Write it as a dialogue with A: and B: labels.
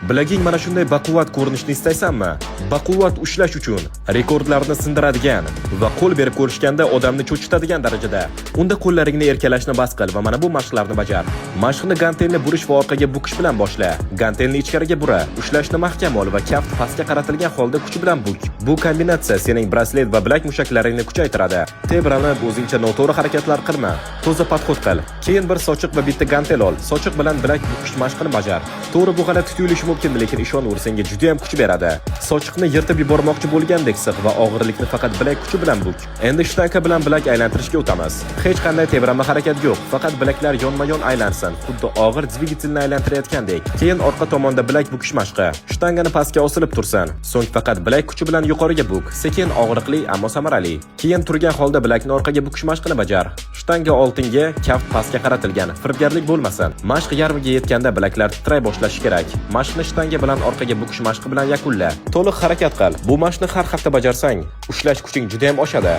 A: Bilaging mana shunday baquvvat ko'rinishni istaysanmi? Baquvvat ushlash uchun rekordlarni sindiradigan va qo'l berib ko'rishganda odamni cho'chitadigan darajada. Unda qo'llaringni erkalashni bas qil va mana bu mashqlarni bajar. Mashqni gantelni burish va orqaga bukish bilan boshla. Gantelni ichkariga bura, ushlashni mahkam ol va kaft pastga qaratilgan holda kuch bilan buk. Bu kombinatsiya sening braslet va bilak mushaklaringni kuchaytiradi. Tebranib o'zingcha noto'g'ri harakatlar qilma. To'za podxod qil. Keyin bir sochiq va bitta gantel ol. Sochiq bilan bilak bukish mashqini bajar. To'g'ri bu g'alati tuyulishi mumkin, lekin ishonavur, senga juda ham kuch beradi. Sochiqni yirtib yubormoqchi bo'lgandek siq va og'irlikni faqat bilak kuchi bilan buk. Endi shtanka bilan bilak aylantirishga o'tamiz. Hech qanday tebranma harakat yo'q, faqat bilaklar yonma-yon aylansin, xuddi og'ir dvigatelni aylantirayotgandek. Keyin orqa tomonda bilak bukish mashqi. Shtangani pastga osilib tursin. So'ng faqat bilak kuchi bilan yuqoriga buk. Sekin, og'riqli, ammo samarali. Keyin turgan holda bilakni orqaga bukish mashqini bajar. Shtanga oltinga, kaft pastga qaratilgan. Firibgarlik bo'lmasin. Mashq yarmiga yetganda bilaklar titray boshlashi kerak. Mashqni shtanga bilan orqaga bukish mashqi bilan yakunla. To'liq harakat qil. Bu mashqni har hafta bajarsang, ushlash kuching juda ham oshadi.